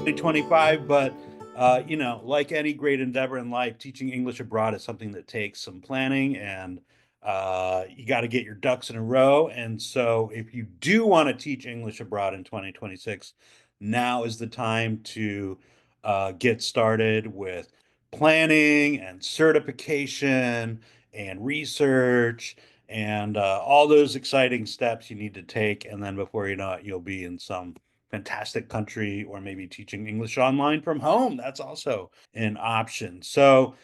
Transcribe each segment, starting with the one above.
2025, but like any great endeavor in life, teaching English abroad is something that takes some planning and you got to get your ducks in a row. And so, if you do want to teach English abroad in 2026, now is the time to get started with planning and certification and research and all those exciting steps you need to take. And then before you know it, you'll be in some fantastic country or maybe teaching English online from home. That's also an option. So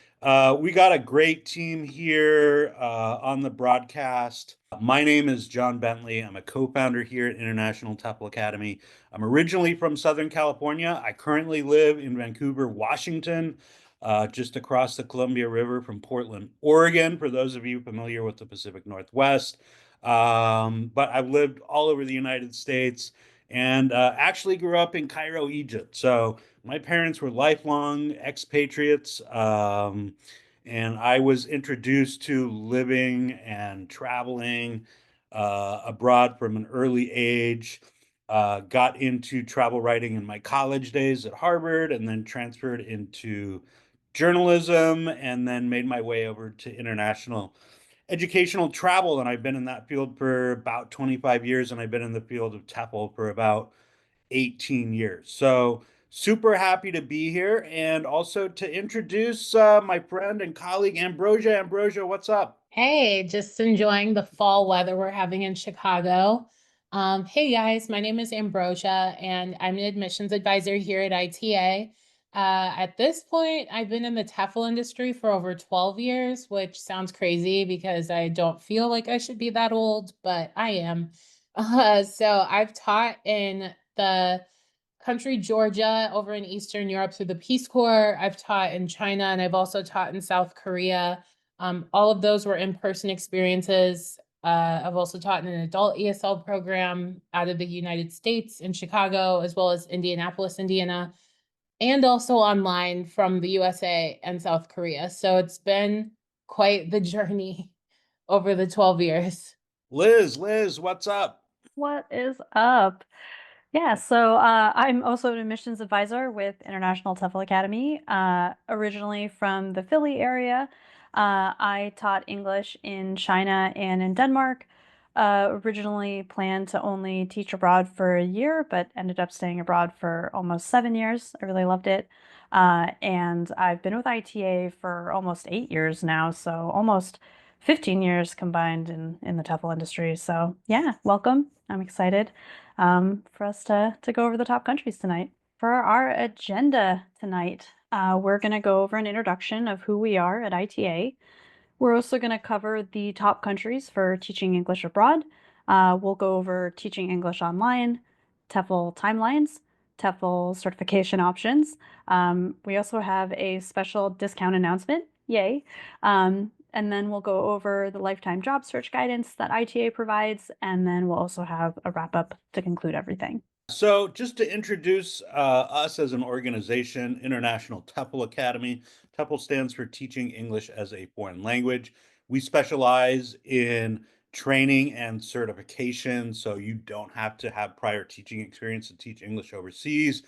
we got a great team here on the broadcast. My name is John Bentley. I'm a co-founder here at International TEFL Academy. I'm originally from Southern California. I currently live in Vancouver, Washington, just across the Columbia River from Portland, Oregon, for those of you familiar with the Pacific Northwest. But I've lived all over the United States and actually grew up in Cairo, Egypt. So my parents were lifelong expatriates, and I was introduced to living and traveling abroad from an early age. Got into travel writing in my college days at Harvard, and then transferred into journalism, and then made my way over to international educational travel. And I've been in that field for about 25 years, and I've been in the field of TEFL for about 18 years. So super happy to be here and also to introduce my friend and colleague Ambrosia. Ambrosia, what's up? Hey, just enjoying the fall weather we're having in Chicago. Hey guys, my name is Ambrosia and I'm an admissions advisor here at ITA. At this point, I've been in the TEFL industry for over 12 years, which sounds crazy because I don't feel like I should be that old, but I am. So I've taught in the country Georgia over in Eastern Europe through the Peace Corps. I've taught in China and I've also taught in South Korea. All of those were in-person experiences. I've also taught in an adult ESL program out of the United States in Chicago, as well as Indianapolis, Indiana, and also online from the USA and South Korea. So it's been quite the journey over the 12 years. Liz, what's up? What is up? Yeah, I'm also an admissions advisor with International TEFL Academy. Originally from the Philly area, I taught English in China and in Denmark. Originally planned to only teach abroad for a year, but ended up staying abroad for almost 7 years. I really loved it. And I've been with ITA for almost 8 years now, so almost 15 years combined in the TEFL industry. So yeah, welcome. I'm excited for us to go over the top countries tonight. For our agenda tonight, we're going to go over an introduction of who we are at ITA. We're also going to cover the top countries for teaching English abroad. We'll go over teaching English online, TEFL timelines, TEFL certification options. We also have a special discount announcement. Yay. And then we'll go over the lifetime job search guidance that ITA provides, and then we'll also have a wrap up to conclude everything. So, just to introduce us as an organization, International TEFL Academy. TEFL stands for Teaching English as a Foreign Language. We specialize in training and certification, so you don't have to have prior teaching experience to teach English overseas.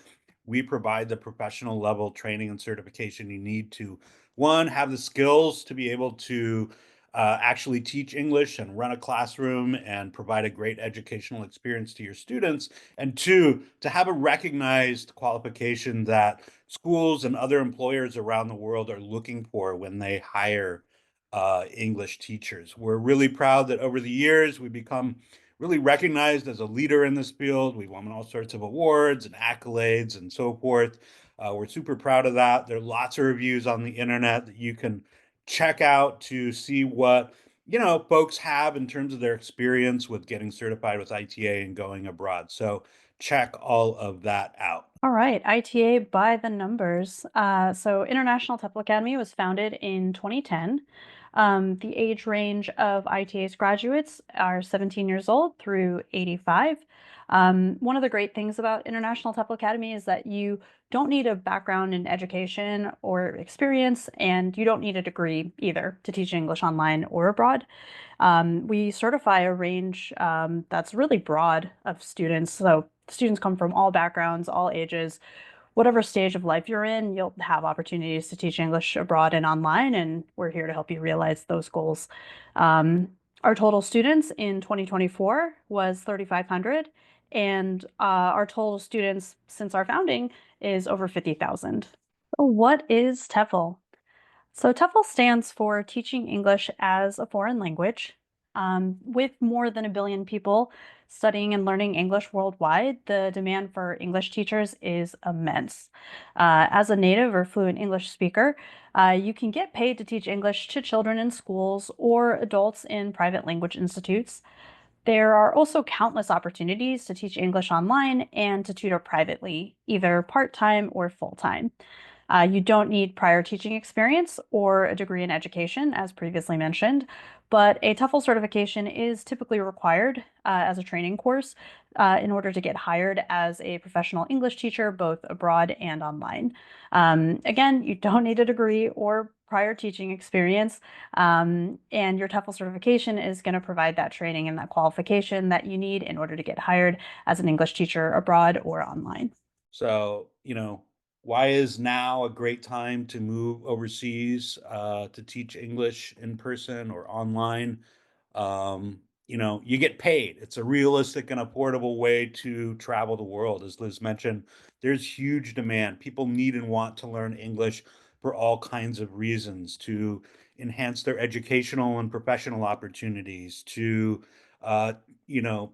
We provide the professional level training and certification you need to, one, have the skills to be able to actually teach English and run a classroom and provide a great educational experience to your students, and two, to have a recognized qualification that schools and other employers around the world are looking for when they hire English teachers. We're really proud that over the years we've become really recognized as a leader in this field. We've won all sorts of awards and accolades and so forth. We're super proud of that. There are lots of reviews on the internet that you can check out to see what folks have in terms of their experience with getting certified with ITA and going abroad. So check all of that out. All right, ITA by the numbers. International TEFL Academy was founded in 2010. The age range of ITA's graduates are 17 years old through 85. One of the great things about International TEFL Academy is that you don't need a background in education or experience, and you don't need a degree either to teach English online or abroad. We certify a range that's really broad of students. So students come from all backgrounds, all ages. whatever stage of life you're in, you'll have opportunities to teach English abroad and online, and we're here to help you realize those goals. Um, our total students in 2024 was 3,500, and our total students since our founding is over 50,000. So what is TEFL? So TEFL stands for Teaching English as a Foreign Language. With more than 1 billion people studying and learning English worldwide, the demand for English teachers is immense. As a native or fluent English speaker, you can get paid to teach English to children in schools or adults in private language institutes. There are also countless opportunities to teach English online and to tutor privately, either part-time or full-time. You don't need prior teaching experience or a degree in education, as previously mentioned, but a TEFL certification is typically required as a training course in order to get hired as a professional English teacher, both abroad and online. Again, you don't need a degree or prior teaching experience, and your TEFL certification is going to provide that training and that qualification that you need in order to get hired as an English teacher abroad or online. So, why is now a great time to move overseas to teach English in person or online? You get paid. It's a realistic and affordable way to travel the world. As Liz mentioned, there's huge demand. People need and want to learn English for all kinds of reasons to enhance their educational and professional opportunities, to, uh, you know,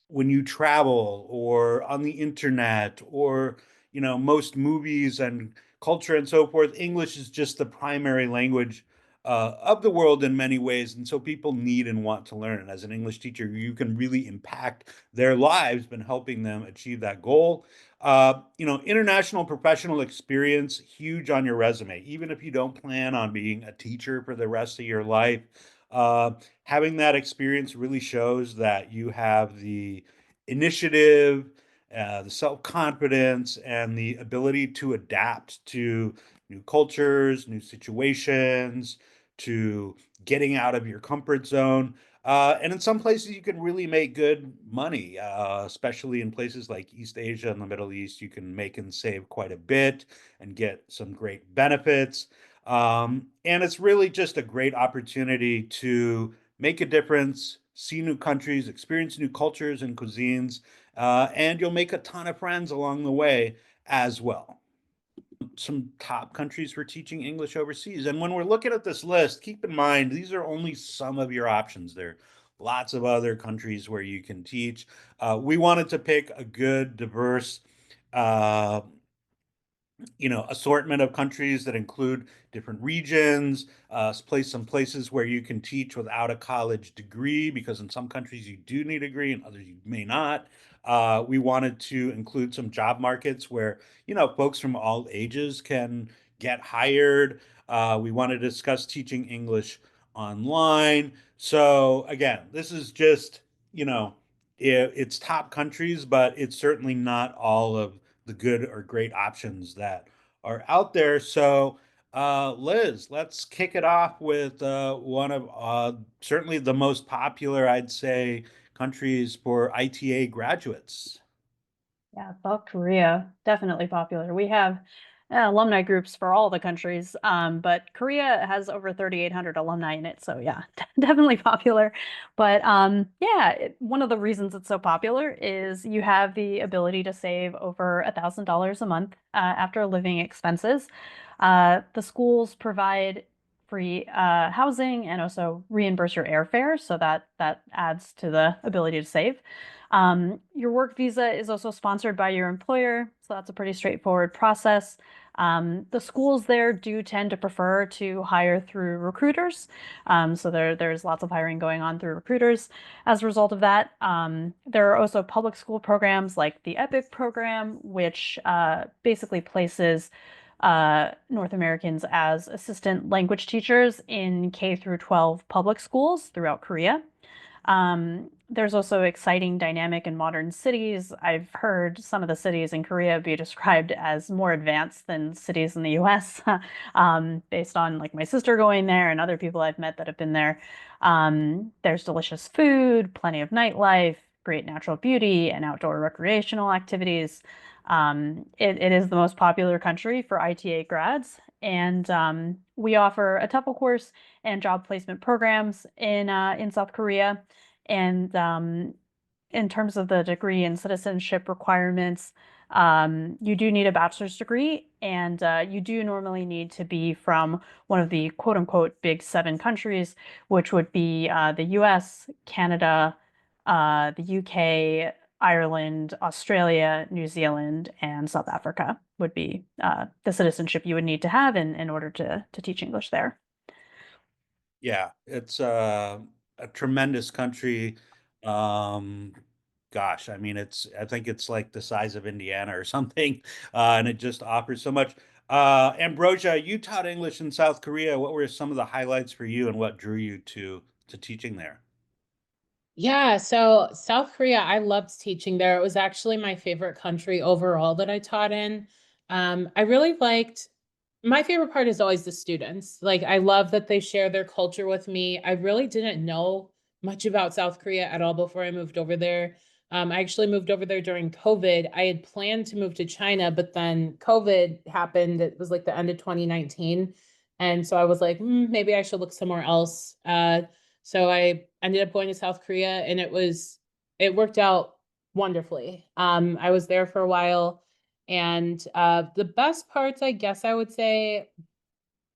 when you travel or on the internet or most movies and culture and so forth, English is just the primary language of the world in many ways, and so people need and want to learn. And as an English teacher, you can really impact their lives by helping them achieve that goal. International professional experience, huge on your resume, even if you don't plan on being a teacher for the rest of your life. uh, Having that experience really shows that you have the initiative, the self confidence, and the ability to adapt to new cultures, new situations, to getting out of your comfort zone. And in some places, you can really make good money, especially in places like East Asia and the Middle East. You can make and save quite a bit and get some great benefits. And it's really just a great opportunity to make a difference, see new countries, experience new cultures and cuisines, and you'll make a ton of friends along the way as well. Some top countries for teaching English overseas. And when we're looking at this list, keep in mind these are only some of your options. There are lots of other countries where you can teach. We wanted to pick a good, diverse uh, assortment of countries that include different regions, some places where you can teach without a college degree, because in some countries you do need a degree and others you may not. We wanted to include some job markets where, folks from all ages can get hired. We want to discuss teaching English online. So again, this is just, it's top countries, but it's certainly not all of the good or great options that are out there. So, Liz, let's kick it off with one of certainly the most popular, I'd say, countries for ITA graduates. Yeah, South Korea, definitely popular. We have alumni groups for all the countries, but Korea has over 3,800 alumni in it. So yeah, definitely popular. But yeah, one of the reasons it's so popular is you have the ability to save over $1,000 a month after living expenses. The schools provide free housing and also reimburse your airfare, so that adds to the ability to save. Your work visa is also sponsored by your employer, so that's a pretty straightforward process. The schools there do tend to prefer to hire through recruiters, so there's lots of hiring going on through recruiters. As a result of that, there are also public school programs like the EPIC program, which basically places North Americans as assistant language teachers in K through 12 public schools throughout Korea. There's also exciting, dynamic, and modern cities. I've heard some of the cities in Korea be described as more advanced than cities in the US, based on like my sister going there and other people I've met that have been there. There's delicious food, plenty of nightlife, great natural beauty and outdoor recreational activities. It is the most popular country for ITA grads, and we offer a TEFL course and job placement programs in South Korea. And in terms of the degree and citizenship requirements, you do need a bachelor's degree, and you do normally need to be from one of the quote unquote big seven countries, which would be the US, Canada, the UK, Ireland, Australia, New Zealand, and South Africa would be the citizenship you would need to have in order to teach English there. Yeah, it's a tremendous country. Um, Gosh, I mean, I think it's like the size of Indiana or something, and it just offers so much. Ambrosia, you taught English in South Korea. What were some of the highlights for you, and what drew you to teaching there? Yeah, so South Korea, I loved teaching there. It was actually my favorite country overall that I taught in. I really liked, my favorite part is always the students. Like, I love that they share their culture with me. I really didn't know much about South Korea at all before I moved over there. I actually moved over there during COVID. I had planned to move to China, but then COVID happened. It was like the end of 2019. And so I was like, maybe I should look somewhere else. So I ended up going to South Korea, and it worked out wonderfully. I was there for a while, and the best parts, I guess I would say,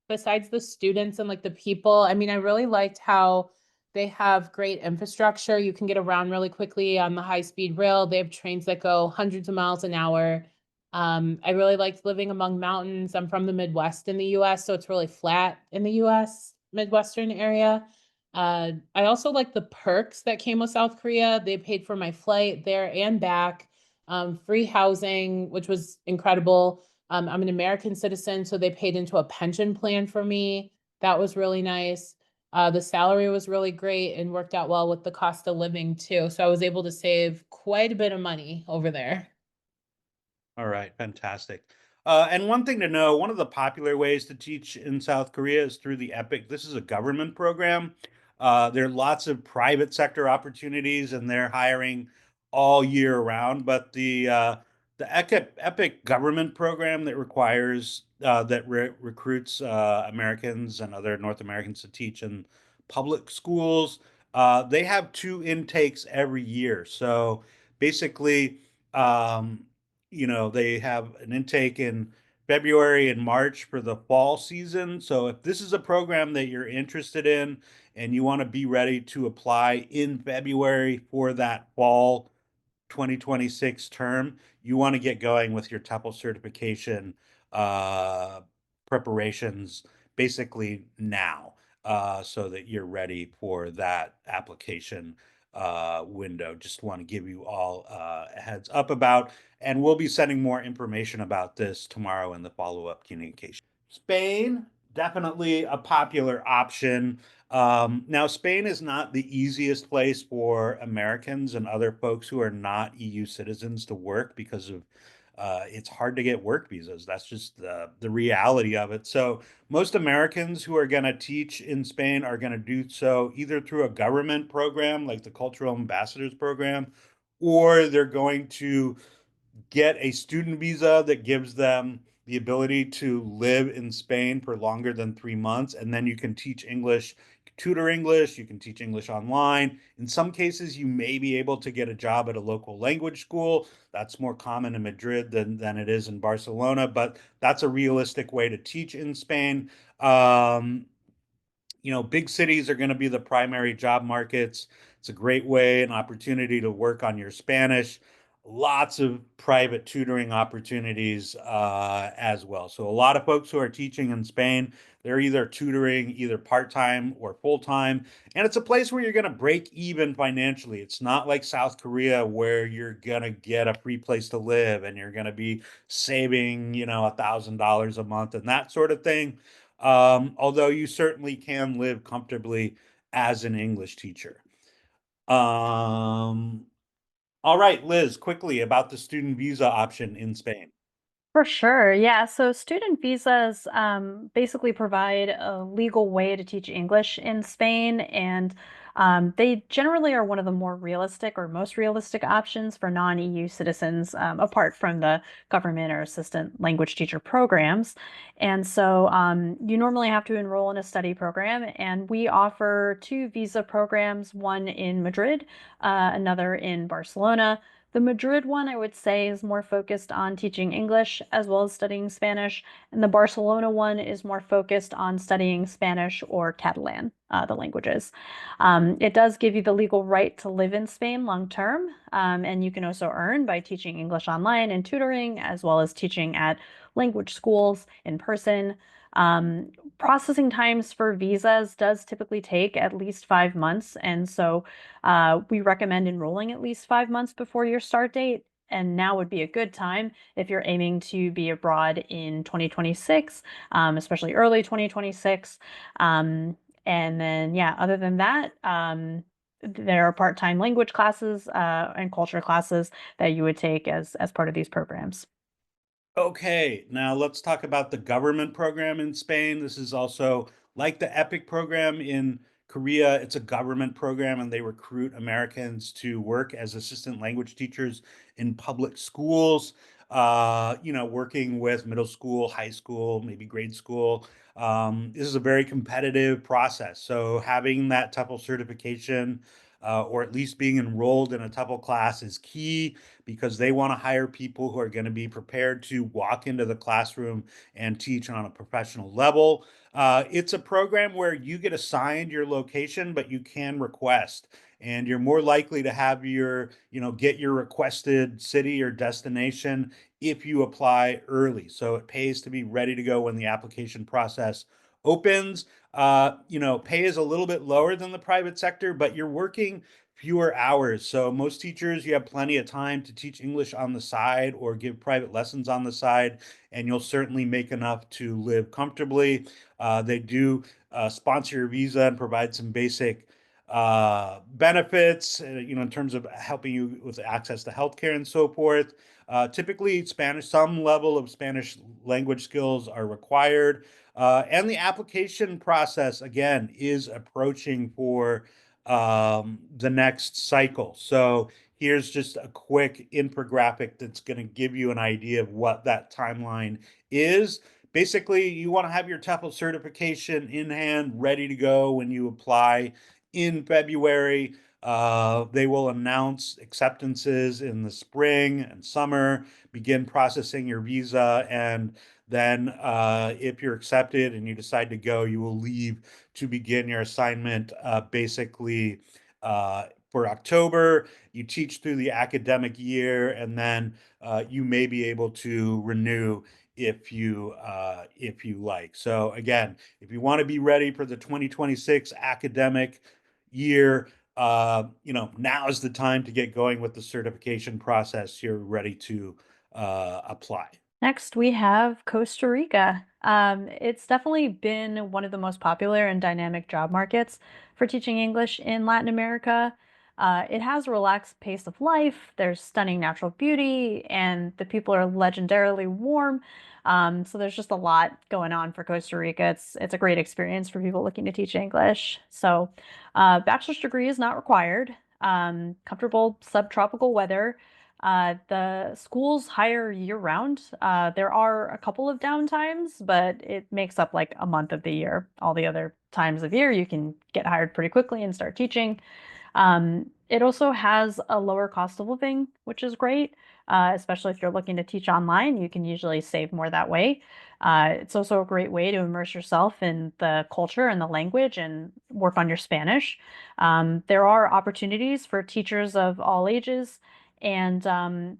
besides the students and like the people, I mean, I really liked how they have great infrastructure. You can get around really quickly on the high speed rail. They have trains that go hundreds of miles an hour. I really liked living among mountains. I'm from the Midwest in the US, so it's really flat in the US, Midwestern area. I also like the perks that came with South Korea. They paid for my flight there and back, free housing, which was incredible. I'm an American citizen, so they paid into a pension plan for me. That was really nice. The salary was really great and worked out well with the cost of living too. So I was able to save quite a bit of money over there. All right, fantastic. And one thing to know, one of the popular ways to teach in South Korea is through the EPIC. This is a government program. There are lots of private sector opportunities, and they're hiring all year round. But the EPIC government program that requires that recruits Americans and other North Americans to teach in public schools, they have two intakes every year. So basically, um, they have an intake in February and March for the fall season. So if this is a program that you're interested in and you want to be ready to apply in February for that fall 2026 term, you want to get going with your TEFL certification uh, preparations basically now, so that you're ready for that application window. Just want to give you all a heads up about, and we'll be sending more information about this tomorrow in the follow-up communication. Spain, definitely a popular option. Now, Spain is not the easiest place for Americans and other folks who are not EU citizens to work because of it's hard to get work visas. That's just the reality of it. So most Americans who are going to teach in Spain are going to do so either through a government program like the Cultural Ambassadors Program, or they're going to get a student visa that gives them the ability to live in Spain for longer than 3 months. And then you can teach English, tutor English, you can teach English online. In some cases, you may be able to get a job at a local language school. That's more common in Madrid than it is in Barcelona, but that's a realistic way to teach in Spain. Big cities are going to be the primary job markets. It's a great way, an opportunity to work on your Spanish. Lots of private tutoring opportunities as well. So a lot of folks who are teaching in Spain, they're either tutoring either part-time or full-time. And it's a place where you're going to break even financially. It's not like South Korea where you're going to get a free place to live and you're going to be saving, $1,000 a month and that sort of thing. Although you certainly can live comfortably as an English teacher. Um, all right, Liz, quickly about the student visa option in Spain. For sure. Yeah. So student visas basically provide a legal way to teach English in Spain. And They generally are one of the more realistic or most realistic options for non-EU citizens, apart from the government or assistant language teacher programs. And so you normally have to enroll in a study program, and we offer two visa programs, one in Madrid, another in Barcelona. The Madrid one, I would say, is more focused on teaching English as well as studying Spanish, and the Barcelona one is more focused on studying Spanish or Catalan, the languages. It does give you the legal right to live in Spain long term, and you can also earn by teaching English online and tutoring, as well as teaching at language schools in person. Processing times for visas does typically take at least 5 months, and so we recommend enrolling at least 5 months before your start date. And now would be a good time if you're aiming to be abroad in 2026, especially early 2026. And then, yeah, other than that, there are part-time language classes and culture classes that you would take as part of these programs. Okay, now let's talk about the government program in Spain. This is also like the EPIC program in Korea. It's a government program, and they recruit Americans to work as assistant language teachers in public schools, working with middle school, high school, maybe grade school. This is a very competitive process. So having that TEFL certification, or at least being enrolled in a TEFL class is key because they want to hire people who are going to be prepared to walk into the classroom and teach on a professional level. It's a program where you get assigned your location, but you can request. And you're more likely to have get your requested city or destination if you apply early. So it pays to be ready to go when the application process opens. Pay is a little bit lower than the private sector, but you're working fewer hours. So most teachers, you have plenty of time to teach English on the side or give private lessons on the side, and you'll certainly make enough to live comfortably. They do sponsor your visa and provide some basic benefits, in terms of helping you with access to healthcare and so forth. Typically, some level of Spanish language skills are required. And the application process, again, is approaching for the next cycle. So here's just a quick infographic that's going to give you an idea of what that timeline is. Basically, you want to have your TEFL certification in hand, ready to go when you apply in February. They will announce acceptances in the spring and summer, begin processing your visa, and then if you're accepted and you decide to go, you will leave to begin your assignment basically for October. You teach through the academic year, and then you may be able to renew if you like. So again, if you want to be ready for the 2026 academic year, now is the time to get going with the certification process. You're ready to apply. Next, we have Costa Rica. It's definitely been one of the most popular and dynamic job markets for teaching English in Latin America. It has a relaxed pace of life, there's stunning natural beauty, and the people are legendarily warm. So there's just a lot going on for Costa Rica. It's a great experience for people looking to teach English. So, bachelor's degree is not required. Comfortable subtropical weather. The schools hire year round. There are a couple of downtimes, but it makes up like a month of the year. All the other times of year, you can get hired pretty quickly and start teaching. It also has a lower cost of living, which is great, especially if you're looking to teach online. You can usually save more that way. It's also a great way to immerse yourself in the culture and the language and work on your Spanish. There are opportunities for teachers of all ages. And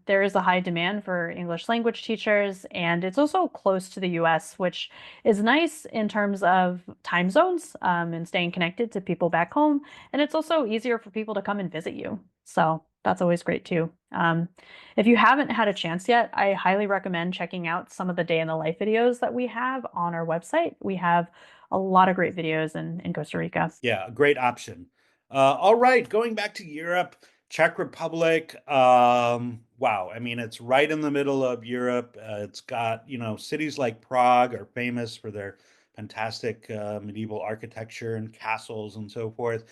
there is a high demand for English language teachers, and it's also close to the US, which is nice in terms of time zones and staying connected to people back home. And it's also easier for people to come and visit you. So that's always great too. If you haven't had a chance yet, I highly recommend checking out some of the day in the life videos that we have on our website. We have a lot of great videos in Costa Rica. Yeah, a great option. All right, going back to Europe, Czech Republic. Wow, I mean, it's right in the middle of Europe. It's got, cities like Prague are famous for their fantastic medieval architecture and castles and so forth.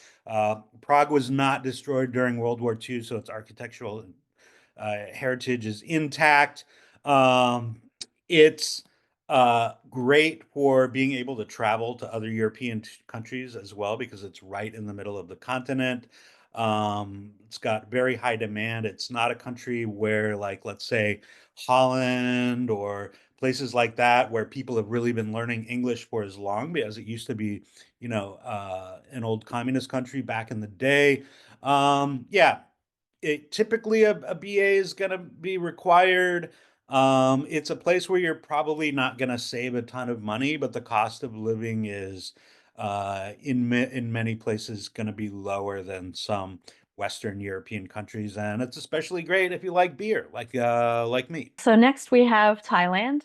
Prague was not destroyed during World War II, so its architectural heritage is intact. It's great for being able to travel to other European countries as well because it's right in the middle of the continent. It's got very high demand. It's not a country where, like, let's say, Holland or places like that, where people have really been learning English for as long, because it used to be, an old communist country back in the day. Yeah, typically a BA is going to be required. It's a place where you're probably not going to save a ton of money, but the cost of living is in many places going to be lower than some Western European countries, and it's especially great if you like beer, like me. So next we have Thailand.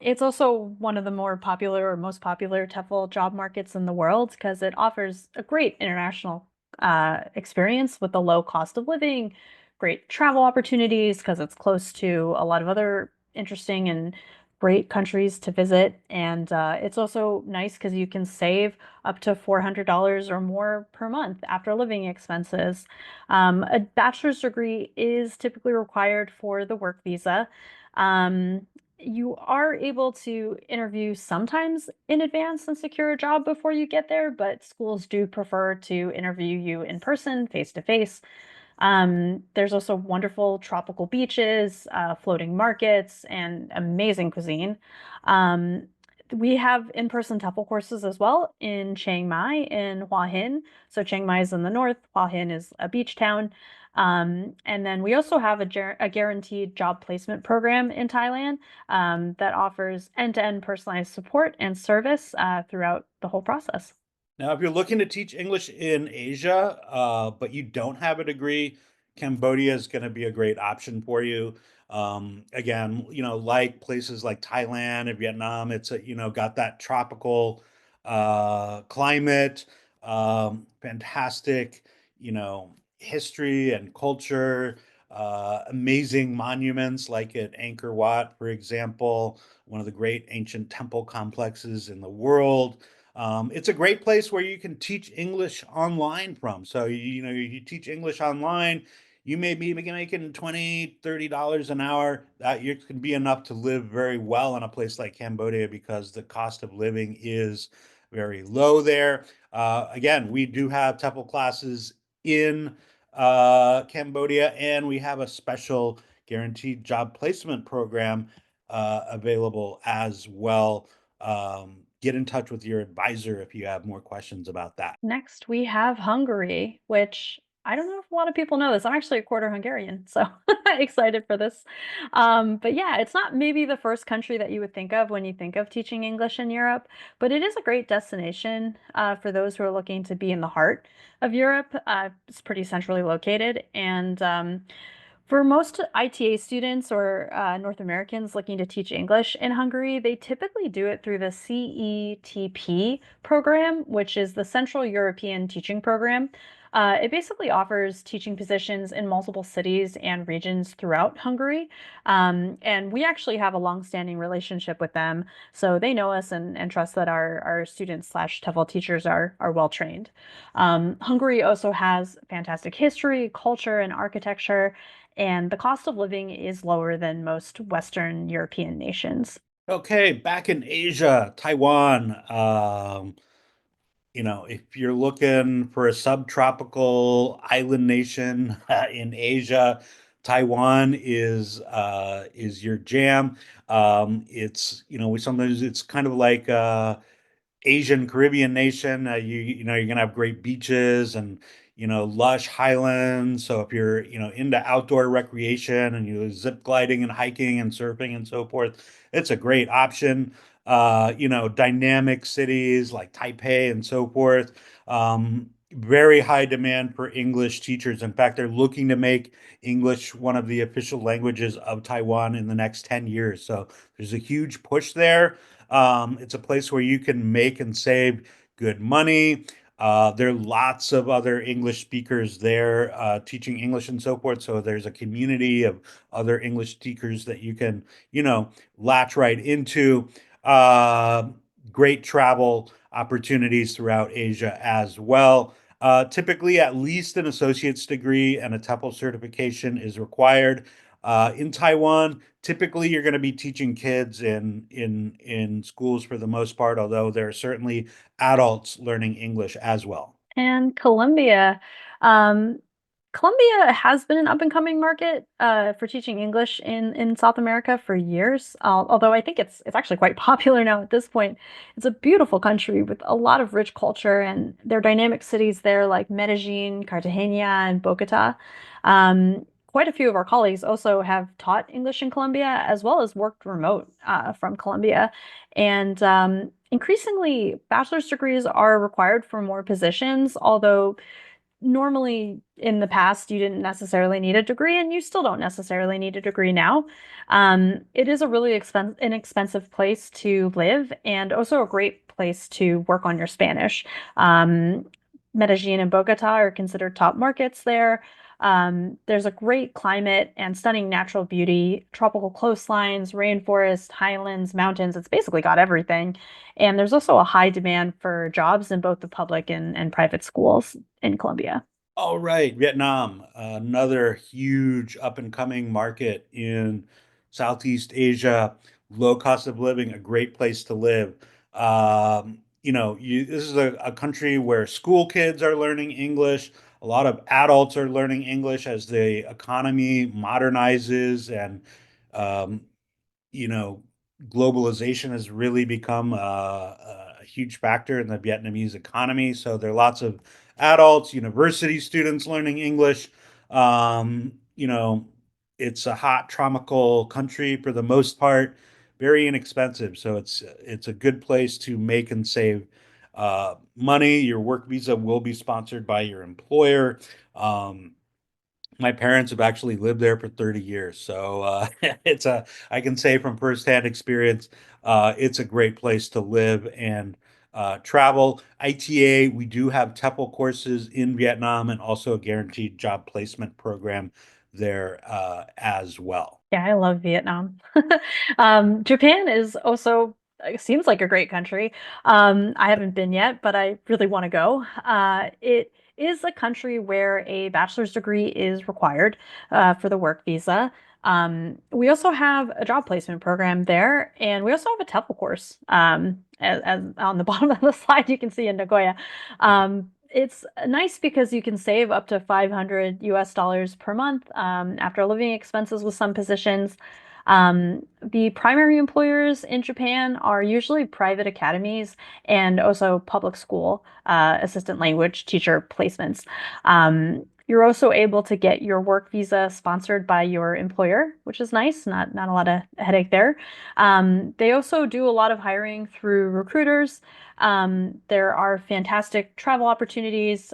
It's also one of the more popular or most popular TEFL job markets in the world because it offers a great international experience with the low cost of living, great travel opportunities because it's close to a lot of other interesting and great countries to visit. And it's also nice because you can save up to $400 or more per month after living expenses. A bachelor's degree is typically required for the work visa. You are able to interview sometimes in advance and secure a job before you get there, but schools do prefer to interview you in person, face to face. There's also wonderful tropical beaches, floating markets, and amazing cuisine. Um, we have in-person TEFL courses as well in Chiang Mai and Hua Hin. So Chiang Mai is in the north, Hua Hin is a beach town. And then we also have a guaranteed job placement program in Thailand that offers end-to-end personalized support and service throughout the whole process. Now, if you're looking to teach English in Asia, but you don't have a degree, Cambodia is going to be a great option for you. Again, like places like Thailand and Vietnam, it's got that tropical climate, fantastic, history and culture, amazing monuments like at Angkor Wat, for example, one of the great ancient temple complexes in the world. It's a great place where you can teach English online from. So, you teach English online, you may be making $20, $30 an hour. That can be enough to live very well in a place like Cambodia because the cost of living is very low there. Again, we do have TEFL classes in Cambodia, and we have a special guaranteed job placement program available as well. Get in touch with your advisor if you have more questions about that. Next, we have Hungary, which I don't know if a lot of people know this. I'm actually a quarter Hungarian, so excited for this. But yeah, it's not maybe the first country that you would think of when you think of teaching English in Europe, but it is a great destination for those who are looking to be in the heart of Europe. It's pretty centrally located, and for most ITA students or North Americans looking to teach English in Hungary, they typically do it through the CETP program, which is the Central European Teaching Program. It basically offers teaching positions in multiple cities and regions throughout Hungary. And we actually have a longstanding relationship with them, so they know us and trust that our students slash TEFL teachers are well trained. Hungary also has fantastic history, culture, and architecture, and the cost of living is lower than most Western European nations. Okay, back in Asia, Taiwan. If you're looking for a subtropical island nation in Asia, Taiwan is your jam. It's kind of like Asian Caribbean nation. You're gonna have great beaches and lush highlands. So if you're into outdoor recreation and you zip gliding and hiking and surfing and so forth, it's a great option. Dynamic cities like Taipei and so forth. Very high demand for English teachers. In fact, they're looking to make English one of the official languages of Taiwan in the next 10 years. So there's a huge push there. It's a place where you can make and save good money. There are lots of other English speakers there teaching English and so forth. So there's a community of other English speakers that you can, latch right into. Uh, great travel opportunities throughout Asia as well. Typically, at least an associate's degree and a TEFL certification is required. In Taiwan, typically you're going to be teaching kids in schools for the most part, although there are certainly adults learning English as well. And Colombia. Um, Colombia has been an up-and-coming market for teaching English in South America for years. Although I think it's actually quite popular now at this point. It's a beautiful country with a lot of rich culture, and there are dynamic cities there like Medellin, Cartagena, and Bogota. Quite a few of our colleagues also have taught English in Colombia as well as worked remote from Colombia. And increasingly, bachelor's degrees are required for more positions, although normally in the past you didn't necessarily need a degree, and you still don't necessarily need a degree now. It is a really inexpensive place to live and also a great place to work on your Spanish. Medellin and Bogota are considered top markets there. There's a great climate and stunning natural beauty, tropical coastlines, rainforest, highlands, mountains. It's basically got everything. And there's also a high demand for jobs in both the public and private schools in Colombia. All right, Vietnam, another huge up and coming market in Southeast Asia, low cost of living, a great place to live. This is a country where school kids are learning English. A lot of adults are learning English as the economy modernizes and um, you know, globalization has really become a huge factor in the Vietnamese economy. So there are lots of adults, university students learning English. Um, you know, it's a hot tropical country for the most part, very inexpensive. So it's a good place to make and save money. Your work visa will be sponsored by your employer. Um, my parents have actually lived there for 30 years. So I can say from firsthand experience, it's a great place to live and travel. ITA, we do have TEFL courses in Vietnam and also a guaranteed job placement program there as well. Yeah, I love Vietnam. Japan is also seems like a great country. I haven't been yet, but I really want to go. It is a country where a bachelor's degree is required for the work visa. We also have a job placement program there, and we also have a TEFL course. As on the bottom of the slide, you can see in Nagoya. It's nice because you can save up to 500 US dollars per month after living expenses with some positions. The primary employers in Japan are usually private academies and also public school assistant language teacher placements. You're also able to get your work visa sponsored by your employer, which is nice. Not a lot of headache there. They also do a lot of hiring through recruiters. There are fantastic travel opportunities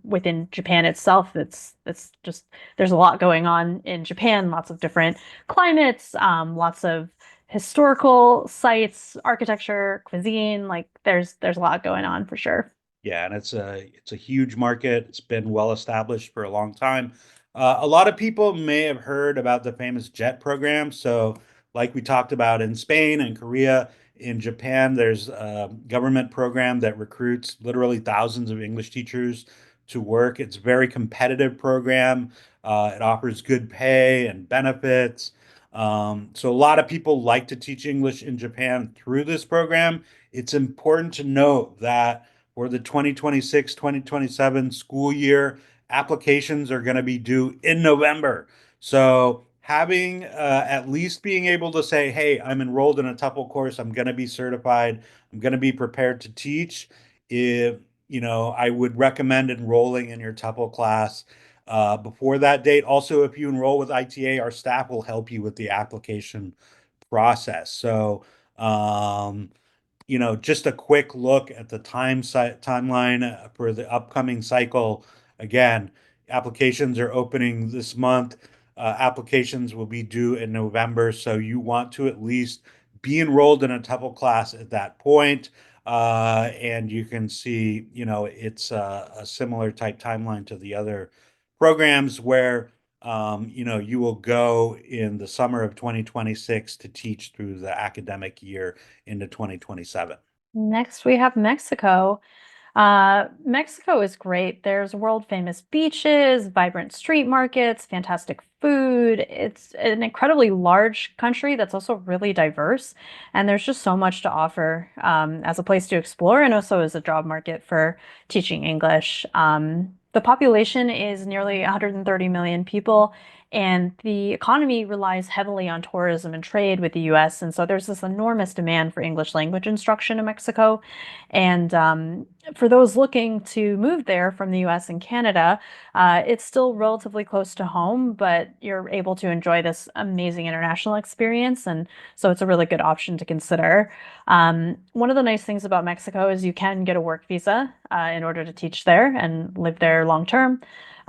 within Japan itself. It's just there's a lot going on in Japan, lots of different climates, lots of historical sites, architecture, cuisine. Like there's a lot going on for sure. Yeah, and it's a huge market. It's been well established for a long time. A lot of people may have heard about the famous JET program. So, like we talked about in Spain and Korea, in Japan, there's a government program that recruits literally thousands of English teachers to work. It's a very competitive program. It offers good pay and benefits. So a lot of people like to teach English in Japan through this program. It's important to note that for the 2026-2027 school year, applications are going to be due in November. So having at least being able to say, hey, I'm enrolled in a TEFL course, I'm going to be certified, I'm going to be prepared to teach. If I would recommend enrolling in your TEFL class before that date. Also, if you enroll with ITA, our staff will help you with the application process. So just a quick look at the timeline for the upcoming cycle. Again, applications are opening this month. Applications will be due in November, so you want to at least be enrolled in a TEFL class at that point. And you can see, it's a similar type timeline to the other programs where you will go in the summer of 2026 to teach through the academic year into 2027. Next, we have Mexico. Mexico is great. There's world famous beaches, vibrant street markets, fantastic food. It's an incredibly large country that's also really diverse. And there's just so much to offer as a place to explore and also as a job market for teaching English. The population is nearly 130 million people, and the economy relies heavily on tourism and trade with the US. And so there's this enormous demand for English language instruction in Mexico. And for those looking to move there from the US and Canada, it's still relatively close to home, but you're able to enjoy this amazing international experience. And so it's a really good option to consider. One of the nice things about Mexico is you can get a work visa in order to teach there and live there long term.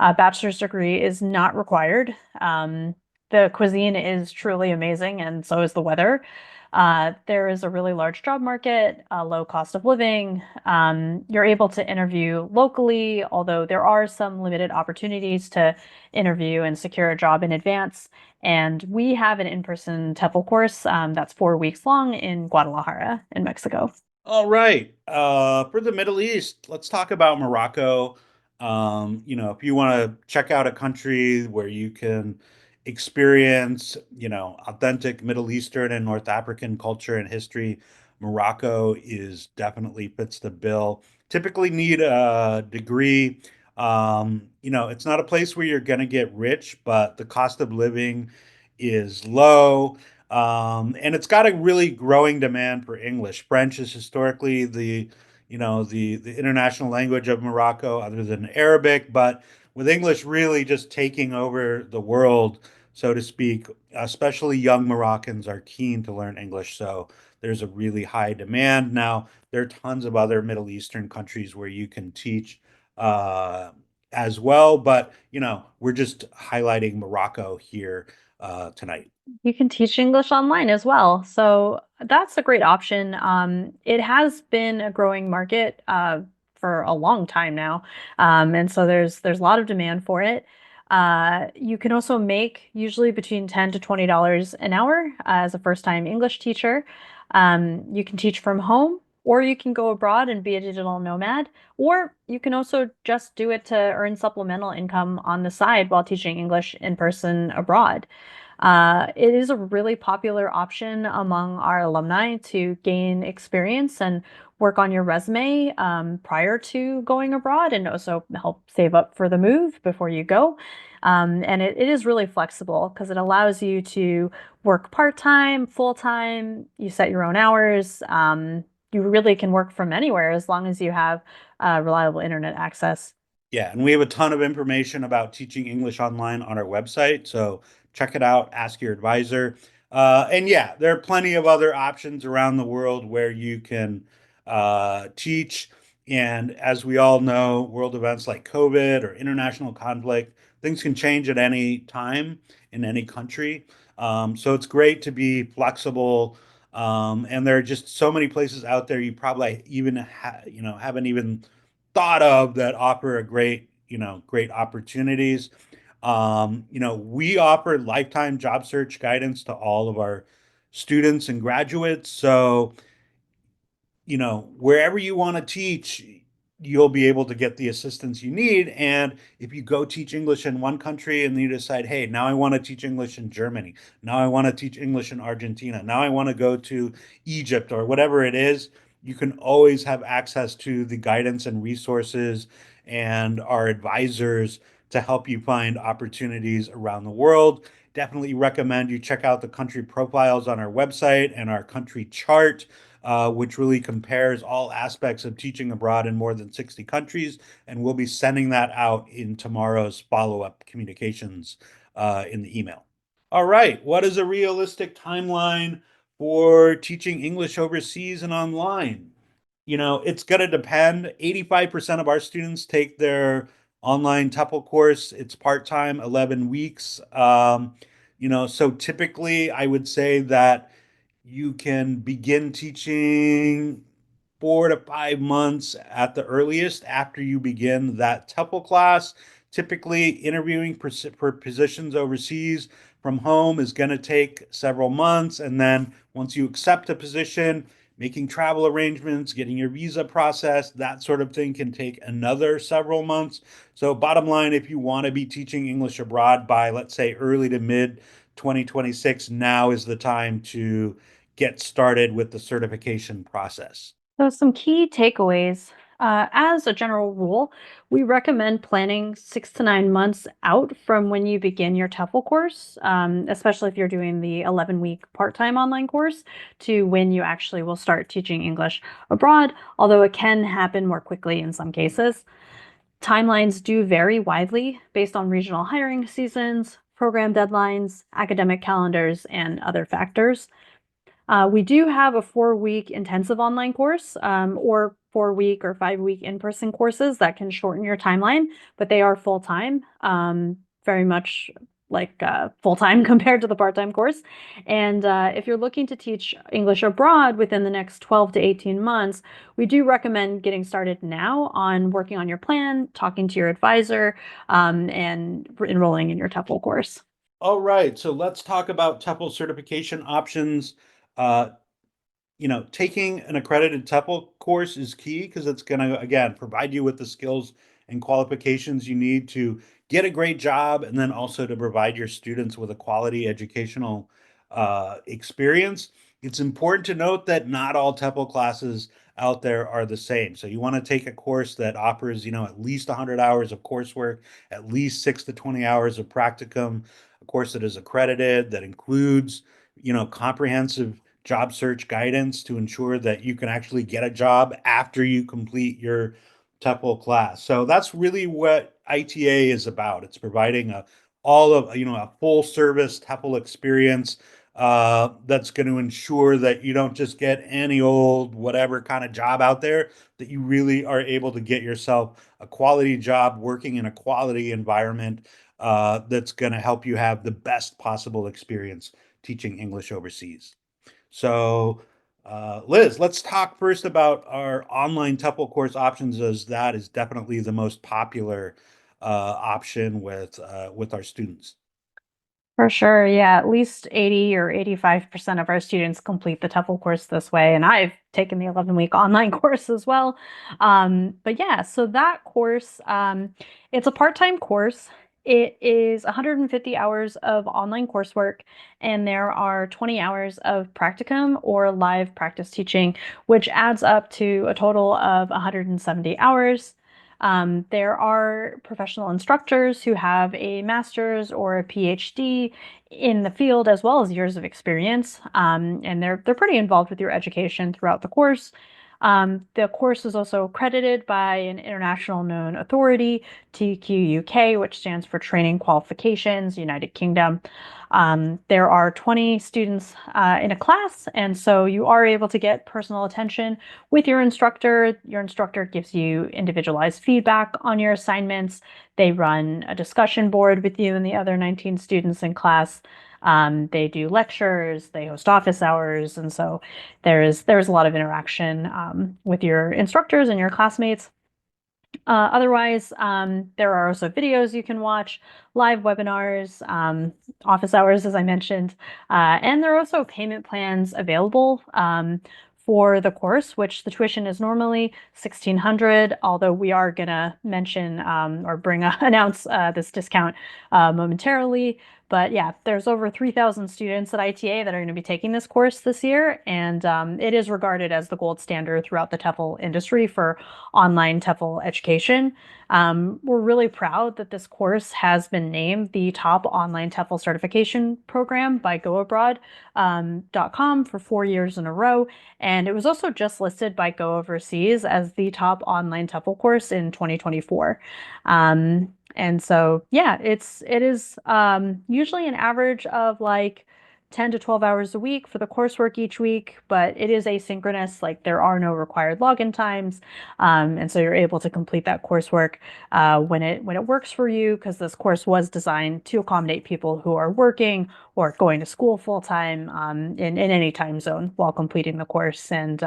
A bachelor's degree is not required. The cuisine is truly amazing, and so is the weather. There is a really large job market, a low cost of living. You're able to interview locally, although there are some limited opportunities to interview and secure a job in advance. And we have an in-person TEFL course that's 4 weeks long in Guadalajara in Mexico. All right. For the Middle East, let's talk about Morocco. If you want to check out a country where you can experience, authentic Middle Eastern and North African culture and history, Morocco is definitely fits the bill. Typically need a degree. It's not a place where you're going to get rich, but the cost of living is low. And it's got a really growing demand for English. French is historically the international language of Morocco, other than Arabic, but with English really just taking over the world, so to speak. Especially young Moroccans are keen to learn English, so there's a really high demand. Now, there are tons of other Middle Eastern countries where you can teach uh, as well, but we're just highlighting Morocco here tonight. You can teach English online as well. So that's a great option. It has been a growing market for a long time now. And so there's a lot of demand for it. You can also make usually between $10 to $20 an hour as a first-time English teacher. You can teach from home, or you can go abroad and be a digital nomad, or you can also just do it to earn supplemental income on the side while teaching English in person abroad. It is a really popular option among our alumni to gain experience and work on your resume prior to going abroad and also help save up for the move before you go. And it is really flexible because it allows you to work part-time, full-time, you set your own hours. You really can work from anywhere as long as you have reliable internet access. Yeah, and we have a ton of information about teaching English online on our website. So check it out, ask your advisor. And yeah, there are plenty of other options around the world where you can teach. And as we all know, world events like COVID or international conflict, things can change at any time in any country. So it's great to be flexible. And there are just so many places out there you probably even haven't even thought of that offer a great opportunities. We offer lifetime job search guidance to all of our students and graduates. So wherever you want to teach, you'll be able to get the assistance you need. And if you go teach English in one country and you decide, hey, now I want to teach English in Germany, now I want to teach English in Argentina, now I want to go to Egypt or whatever it is, you can always have access to the guidance and resources and our advisors to help you find opportunities around the world. Definitely recommend you check out the country profiles on our website and our country chart, which really compares all aspects of teaching abroad in more than 60 countries. And we'll be sending that out in tomorrow's follow-up communications in the email. All right. What is a realistic timeline for teaching English overseas and online? It's going to depend. 85% of our students take their online TEFL course. It's part-time, 11 weeks. So typically I would say that you can begin teaching 4 to 5 months at the earliest after you begin that TEFL class. Typically, interviewing for positions overseas from home is going to take several months. And then once you accept a position, making travel arrangements, getting your visa processed, that sort of thing can take another several months. So bottom line, if you want to be teaching English abroad by, let's say, early to mid 2026, now is the time to get started with the certification process. So, some key takeaways. As a general rule, we recommend planning 6 to 9 months out from when you begin your TEFL course, especially if you're doing the 11-week part-time online course, to when you actually will start teaching English abroad, although it can happen more quickly in some cases. Timelines do vary widely based on regional hiring seasons, program deadlines, academic calendars, and other factors. We do have a 4-week intensive online course, or 4-week or 5-week in-person courses that can shorten your timeline, but they are full time, very much like full time compared to the part time course. And if you're looking to teach English abroad within the next 12 to 18 months, we do recommend getting started now on working on your plan, talking to your advisor, and enrolling in your TEFL course. All right, so let's talk about TEFL certification options. Uh, taking an accredited TEFL course is key because it's going to, again, provide you with the skills and qualifications you need to get a great job and then also to provide your students with a quality educational experience. It's important to note that not all TEFL classes out there are the same. So you want to take a course that offers, at least 100 hours of coursework, at least 6 to 20 hours of practicum, a course that is accredited, that includes, comprehensive job search guidance to ensure that you can actually get a job after you complete your TEFL class. So that's really what ITA is about. It's providing a full service TEFL experience that's going to ensure that you don't just get any old whatever kind of job out there, that you really are able to get yourself a quality job working in a quality environment that's going to help you have the best possible experience teaching English overseas. So, Liz, let's talk first about our online TEFL course options, as that is definitely the most popular option with our students. For sure. Yeah, at least 80 or 85% of our students complete the TEFL course this way. And I've taken the 11-week online course as well. But yeah, so that course, it's a part-time course. It is 150 hours of online coursework, and there are 20 hours of practicum or live practice teaching, which adds up to a total of 170 hours. There are professional instructors who have a master's or a PhD in the field, as well as years of experience, and they're pretty involved with your education throughout the course. The course is also accredited by an international known authority, TQUK, which stands for Training Qualifications, United Kingdom. There are 20 students in a class, and so you are able to get personal attention with your instructor. Your instructor gives you individualized feedback on your assignments. They run a discussion board with you and the other 19 students in class. They do lectures, they host office hours, and so there's a lot of interaction with your instructors and your classmates. Otherwise, there are also videos you can watch, live webinars, office hours, as I mentioned, and there are also payment plans available for the course, which the tuition is normally $1,600, although we are gonna mention or announce this discount momentarily. But yeah, there's over 3,000 students at ITA that are going to be taking this course this year, and it is regarded as the gold standard throughout the TEFL industry for online TEFL education. We're really proud that this course has been named the top online TEFL certification program by GoAbroad.com for 4 years in a row, and it was also just listed by Go Overseas as the top online TEFL course in 2024. And so, yeah, it is usually an average of like 10 to 12 hours a week for the coursework each week, but it is asynchronous, like there are no required login times. And so you're able to complete that coursework when it works for you, because this course was designed to accommodate people who are working or going to school full time in any time zone while completing the course. And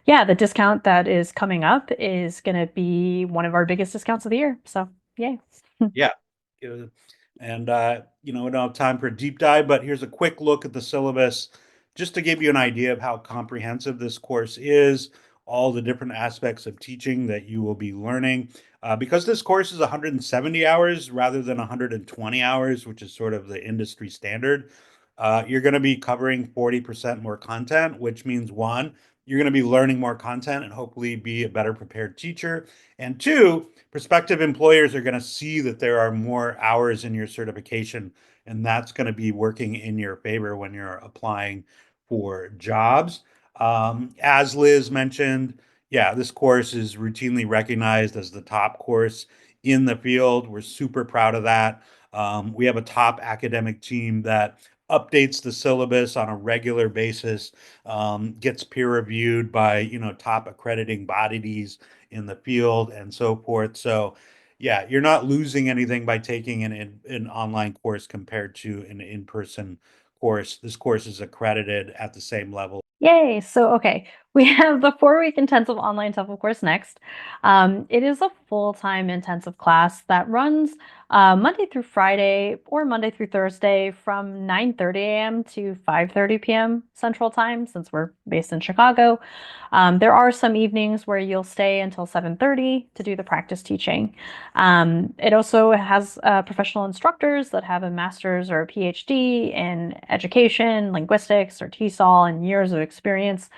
yeah, the discount that is coming up is going to be one of our biggest discounts of the year. So, yay. Yeah. And we don't have time for a deep dive, but here's a quick look at the syllabus just to give you an idea of how comprehensive this course is, all the different aspects of teaching that you will be learning. Because this course is 170 hours rather than 120 hours, which is sort of the industry standard, you're going to be covering 40% more content, which means one, you're going to be learning more content and hopefully be a better prepared teacher. And two, prospective employers are going to see that there are more hours in your certification, and that's going to be working in your favor when you're applying for jobs. As Liz mentioned, yeah, this course is routinely recognized as the top course in the field. We're super proud of that. We have a top academic team that updates the syllabus on a regular basis, gets peer reviewed by top accrediting bodies in the field and so forth. So yeah, you're not losing anything by taking an online course compared to an in-person course. This course is accredited at the same level. Yay! So, okay, we have the 4-week intensive online TEFL course next. It is a full-time intensive class that runs Monday through Friday or Monday through Thursday from 9:30 a.m. to 5:30 p.m. Central Time, since we're based in Chicago. There are some evenings where you'll stay until 7:30 to do the practice teaching. It also has professional instructors that have a master's or a PhD in education, linguistics, or TESOL, and years of experience.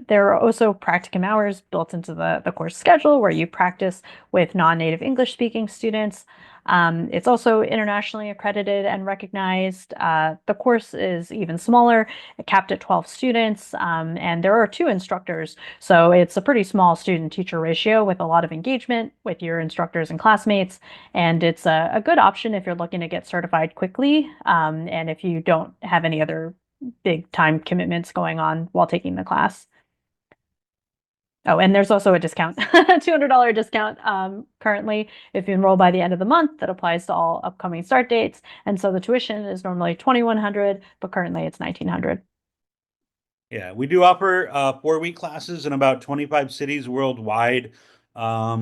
There are also practicum hours built into the course schedule where you practice with non-native English speaking students. It's also internationally accredited and recognized. The course is even smaller, capped at 12 students, and there are 2 instructors. So it's a pretty small student-teacher ratio with a lot of engagement with your instructors and classmates. And it's a good option if you're looking to get certified quickly, and if you don't have any other big time commitments going on while taking the class. Oh, and there's also a discount, $200 discount currently if you enroll by the end of the month. That applies to all upcoming start dates. And so the tuition is normally $2,100, but currently it's $1,900. Yeah, we do offer 4-week classes in about 25 cities worldwide.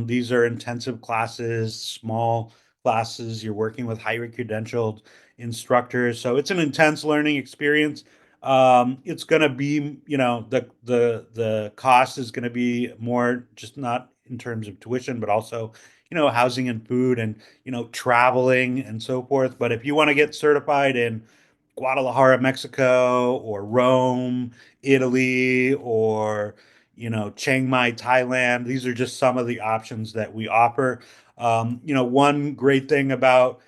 These are intensive classes, small classes. You're working with highly credentialed instructors, so it's an intense learning experience. It's going to be, the cost is going to be more, just not in terms of tuition, but also, housing and food and, traveling and so forth. But if you want to get certified in Guadalajara, Mexico, or Rome, Italy, or Chiang Mai, Thailand. These are just some of the options that we offer. One great thing about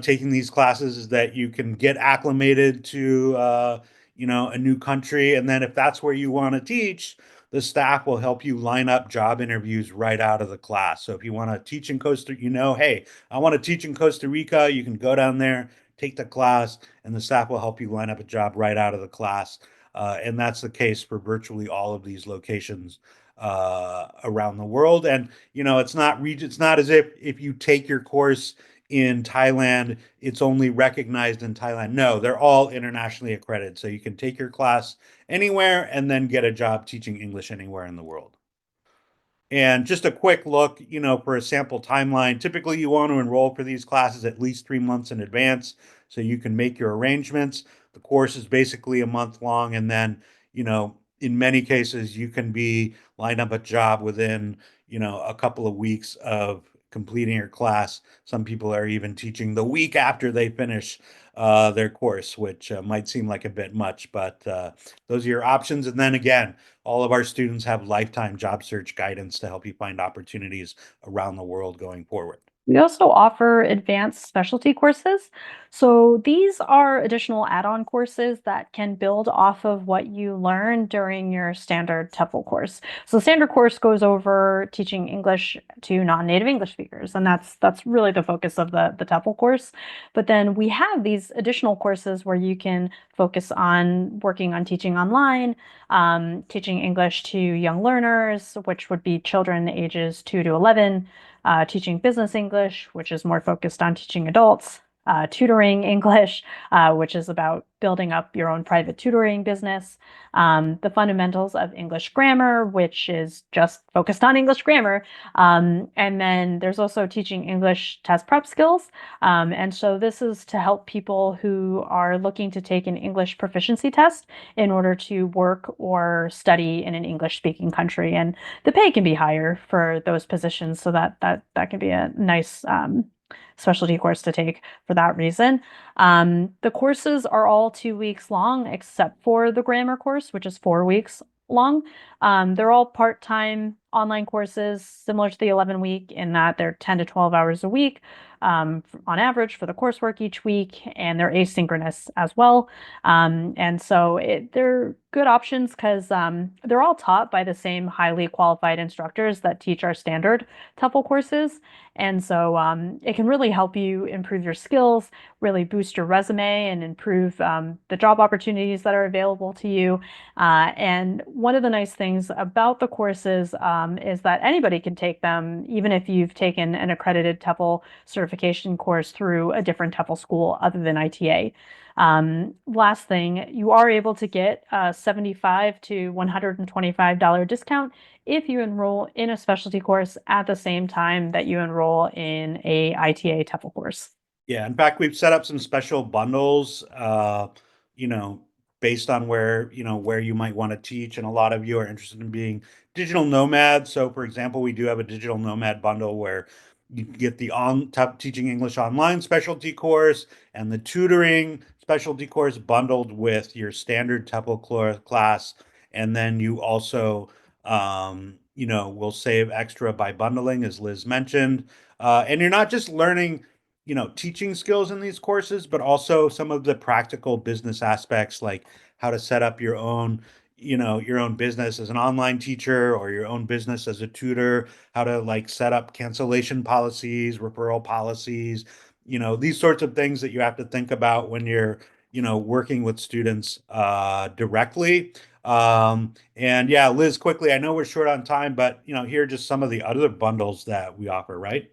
taking these classes is that you can get acclimated to a new country, and then if that's where you want to teach, the staff will help you line up job interviews right out of the class. So if you want to teach in hey, I want to teach in Costa Rica, you can go down there, take the class, and the staff will help you line up a job right out of the class. And that's the case for virtually all of these locations around the world. And it's not as if you take your course in Thailand, it's only recognized in Thailand. No, they're all internationally accredited. So you can take your class anywhere and then get a job teaching English anywhere in the world. And just a quick look, for a sample timeline. Typically, you want to enroll for these classes at least 3 months in advance so you can make your arrangements. The course is basically a month long, and then, in many cases, you can be lined up a job within, a couple of weeks of completing your class. Some people are even teaching the week after they finish their course, which might seem like a bit much, but those are your options. And then again, all of our students have lifetime job search guidance to help you find opportunities around the world going forward. We also offer advanced specialty courses. So these are additional add-on courses that can build off of what you learn during your standard TEFL course. So the standard course goes over teaching English to non-native English speakers, and that's really the focus of the TEFL course. But then we have these additional courses where you can focus on working on teaching online, teaching English to young learners, which would be children ages 2 to 11, teaching business English, which is more focused on teaching adults, tutoring English, which is about building up your own private tutoring business. The fundamentals of English grammar, which is just focused on English grammar. And then there's also teaching English test prep skills. And so this is to help people who are looking to take an English proficiency test in order to work or study in an English speaking country. And the pay can be higher for those positions. So that can be a nice specialty course to take for that reason. The courses are all 2 weeks long, except for the grammar course, which is 4 weeks long. They're all part-time online courses, similar to the 11-week in that they're 10 to 12 hours a week on average for the coursework each week, and they're asynchronous as well. And so they're good options because they're all taught by the same highly qualified instructors that teach our standard TEFL courses. And so it can really help you improve your skills, really boost your resume, and improve the job opportunities that are available to you. And one of the nice things about the courses is that anybody can take them, even if you've taken an accredited TEFL certification course through a different TEFL school other than ITA. Last thing, you are able to get a $75 to $125 discount if you enroll in a specialty course at the same time that you enroll in a ITA TEFL course. Yeah, in fact, we've set up some special bundles, based on where you might want to teach. And a lot of you are interested in being digital nomads. So, for example, we do have a digital nomad bundle where you can get the teaching English online specialty course and the tutoring specialty course bundled with your standard TEFL class. And then you also, will save extra by bundling, as Liz mentioned. And you're not just learning teaching skills in these courses, but also some of the practical business aspects, like how to set up your own business as an online teacher or your own business as a tutor, how to like set up cancellation policies, referral policies, these sorts of things that you have to think about when you're, working with students directly. And yeah, Liz, quickly, I know we're short on time, but here are just some of the other bundles that we offer, right?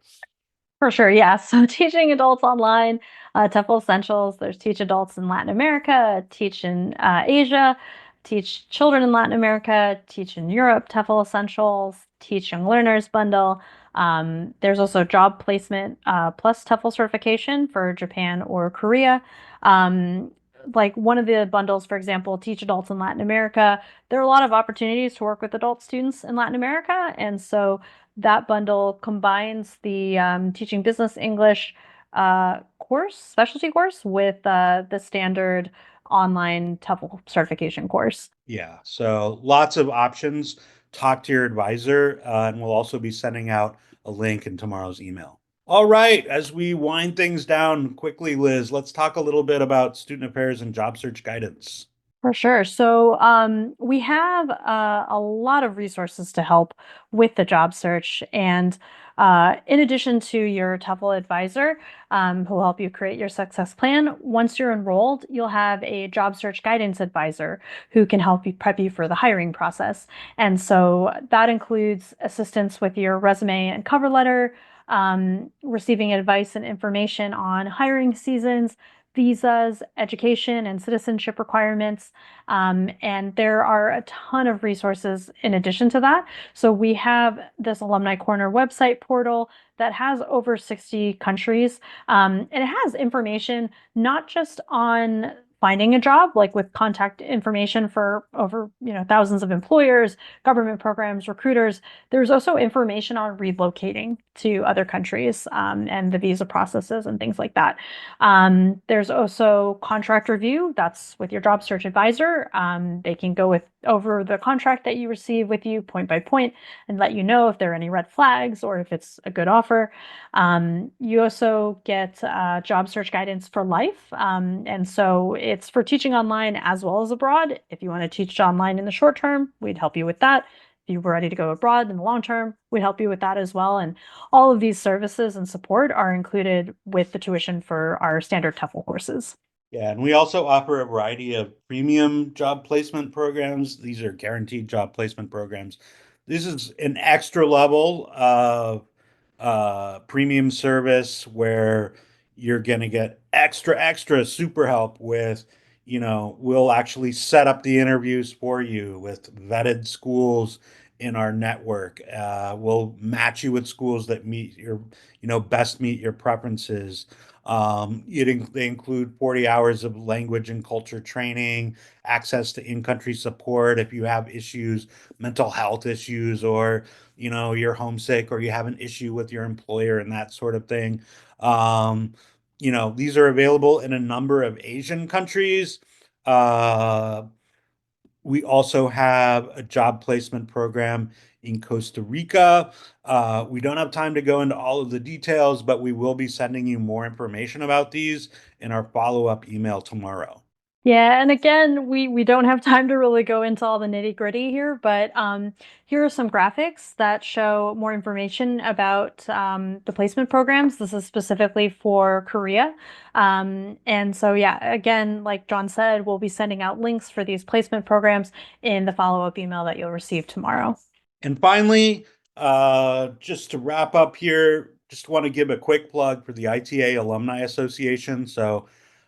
For sure, yeah. So teaching adults online, TEFL Essentials. There's Teach Adults in Latin America, Teach in Asia, Teach Children in Latin America, Teach in Europe, TEFL Essentials, Teach Young Learners Bundle. There's also Job Placement plus TEFL certification for Japan or Korea. Like one of the bundles, for example, Teach Adults in Latin America. There are a lot of opportunities to work with adult students in Latin America, and so that bundle combines the teaching business English specialty course, with the standard online TEFL certification course. Yeah, so lots of options. Talk to your advisor, and we'll also be sending out a link in tomorrow's email. All right, as we wind things down quickly, Liz, let's talk a little bit about student affairs and job search guidance. For sure. So we have a lot of resources to help with the job search. And in addition to your TEFL advisor, who will help you create your success plan, once you're enrolled, you'll have a job search guidance advisor who can help you prep you for the hiring process. And so that includes assistance with your resume and cover letter, receiving advice and information on hiring seasons, visas, education, and citizenship requirements. And there are a ton of resources in addition to that. So we have this Alumni Corner website portal that has over 60 countries. And it has information not just on finding a job, like with contact information for over thousands of employers, government programs, recruiters. There's also information on relocating to other countries, and the visa processes and things like that. There's also contract review. That's with your job search advisor. They can go over the contract that you receive with you point by point and let you know if there are any red flags or if it's a good offer. You also get job search guidance for life. And so it's for teaching online as well as abroad. If you want to teach online in the short term, we'd help you with that. If you were ready to go abroad in the long term, we'd help you with that as well. And all of these services and support are included with the tuition for our standard TEFL courses. Yeah, and we also offer a variety of premium job placement programs. These are guaranteed job placement programs. This is an extra level of premium service where you're going to get extra super help with, we'll actually set up the interviews for you with vetted schools in our network. We'll match you with schools that meet your, best meet your preferences. They include 40 hours of language and culture training, access to in-country support if you have issues, mental health issues, or, you're homesick or you have an issue with your employer and that sort of thing. Um, these are available in a number of Asian countries. Uh, we also have a job placement program in Costa Rica. We don't have time to go into all of the details, but we will be sending you more information about these in our follow-up email tomorrow. Yeah, and again, we don't have time to really go into all the nitty-gritty here, but here are some graphics that show more information about the placement programs. This is specifically for Korea. And so, yeah, again, like John said, we'll be sending out links for these placement programs in the follow-up email that you'll receive tomorrow. And finally, just to wrap up here, just want to give a quick plug for the ITA Alumni Association. So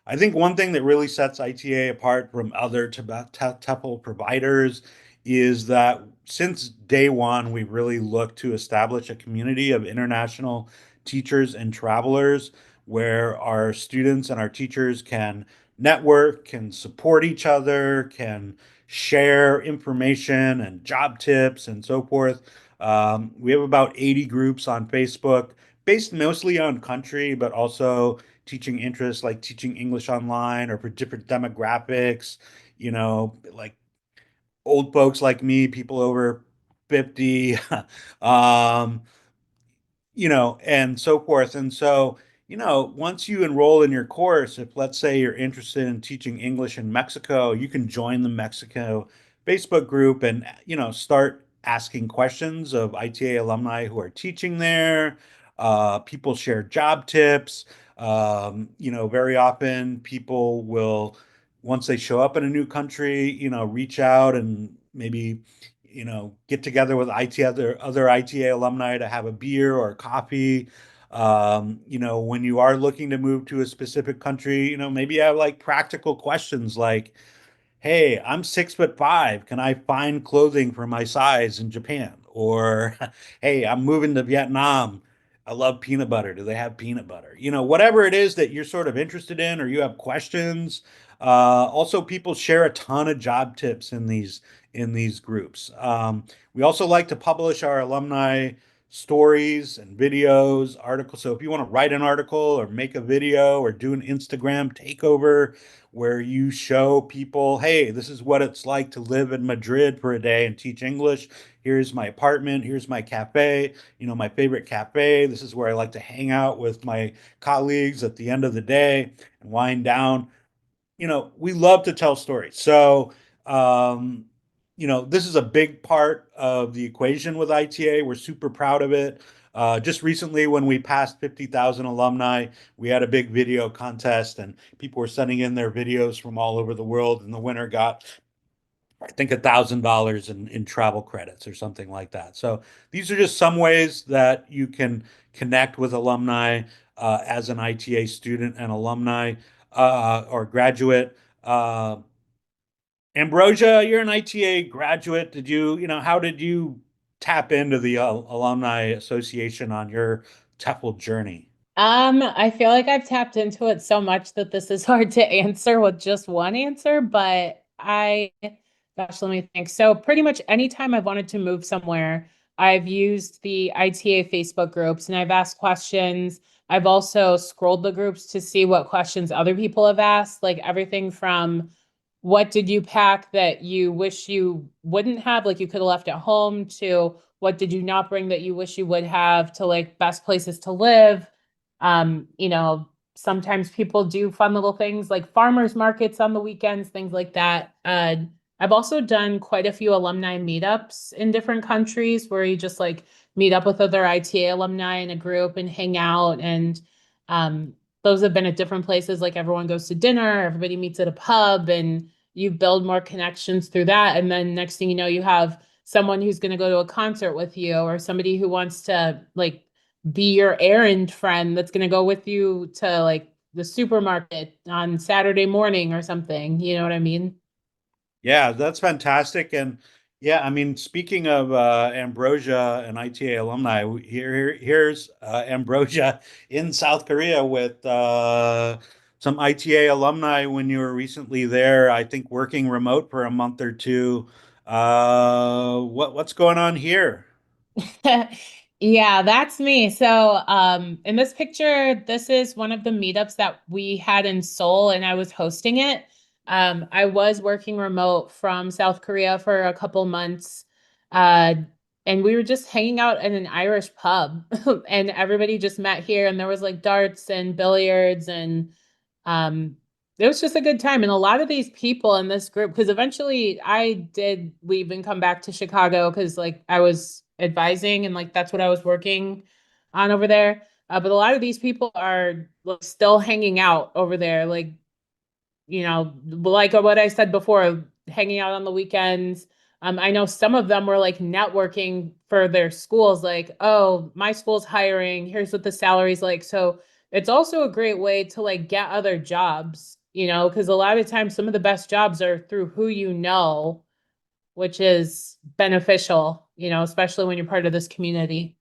I think one thing that really sets ITA apart from other TEFL providers is that since day one, we've really looked to establish a community of international teachers and travelers where our students and our teachers can network, can support each other, can share information and job tips and so forth. We have about 80 groups on Facebook based mostly on country, but also teaching interests like teaching English online or for different demographics, like old folks like me, people over 50, um, and so forth. And so, once you enroll in your course, if let's say you're interested in teaching English in Mexico, you can join the Mexico Facebook group and, start asking questions of ITA alumni who are teaching there. People share job tips. Very often people will, once they show up in a new country, reach out and maybe get together with other ITA alumni to have a beer or coffee. When you are looking to move to a specific country, maybe you have like practical questions like, hey, I'm 6'5". Can I find clothing for my size in Japan? Or, hey, I'm moving to Vietnam. I love peanut butter. Do they have peanut butter? Whatever it is that you're sort of interested in or you have questions. Also, people share a ton of job tips in these groups. We also like to publish our alumni stories and videos, articles. So if you want to write an article or make a video or do an Instagram takeover, where you show people, hey, this is what it's like to live in Madrid for a day and teach English. Here's my apartment. Here's my cafe, my favorite cafe. This is where I like to hang out with my colleagues at the end of the day and wind down. We love to tell stories. So, this is a big part of the equation with ITA. We're super proud of it. Just recently, when we passed 50,000 alumni, we had a big video contest, and people were sending in their videos from all over the world, and the winner got, I think, $1,000 in travel credits or something like that. So these are just some ways that you can connect with alumni as an ITA student and alumni or graduate. Ambrosia, you're an ITA graduate. How did you tap into the Alumni Association on your TEFL journey? I feel like I've tapped into it so much that this is hard to answer with just one answer, but gosh, let me think. So pretty much anytime I've wanted to move somewhere, I've used the ITA Facebook groups and I've asked questions. I've also scrolled the groups to see what questions other people have asked, like everything from what did you pack that you wish you wouldn't have, like you could have left at home, to what did you not bring that you wish you would have, to like best places to live. Sometimes people do fun little things like farmers markets on the weekends, things like that. I've also done quite a few alumni meetups in different countries where you just like meet up with other ITA alumni in a group and hang out. And those have been at different places. Like everyone goes to dinner, everybody meets at a pub, and you build more connections through that. And then next thing you know, you have someone who's going to go to a concert with you, or somebody who wants to like be your errand friend that's going to go with you to like the supermarket on Saturday morning or something. You know what I mean? Yeah, that's fantastic. And yeah, I mean, speaking of Ambrosia and ITA alumni, here's Ambrosia in South Korea with some ITA alumni when you were recently there, I think working remote for a month or two. What's going on here? Yeah, that's me. So, in this picture, this is one of the meetups that we had in Seoul, and I was hosting it. I was working remote from South Korea for a couple months, uh, and we were just hanging out in an Irish pub, and everybody just met here, and there was like darts and billiards, and um, it was just a good time. And a lot of these people in this group, because eventually I did leave and come back to Chicago because like I was advising and like that's what I was working on over there. But a lot of these people are like, still hanging out over there, like like what I said before, hanging out on the weekends. I know some of them were like networking for their schools, like, oh, my school's hiring, here's what the salary's like. So it's also a great way to like get other jobs, because a lot of times some of the best jobs are through who you know, which is beneficial, especially when you're part of this community.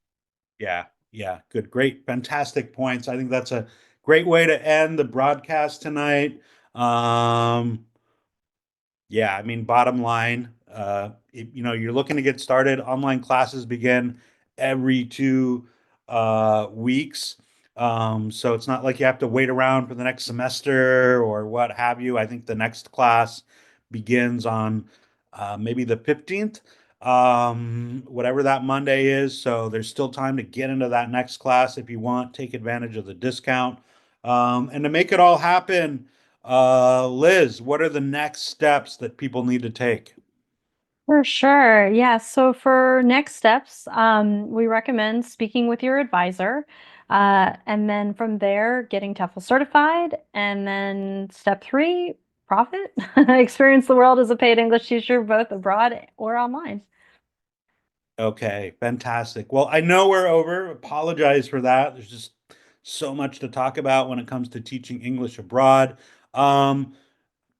Yeah, yeah, good, great, fantastic points. I think that's a great way to end the broadcast tonight. Um, Yeah, I mean, bottom line, you're looking to get started. Online classes begin every 2 weeks. So it's not like you have to wait around for the next semester or what have you. I think the next class begins on maybe the 15th, whatever that Monday is. So there's still time to get into that next class if you want, take advantage of the discount. And to make it all happen, Liz, what are the next steps that people need to take? For sure. Yeah. So for next steps, we recommend speaking with your advisor. And then from there, getting TEFL certified. And then step three, profit. Experience the world as a paid English teacher, both abroad or online. Okay, fantastic. Well, I know we're over. Apologize for that. There's just so much to talk about when it comes to teaching English abroad. Um,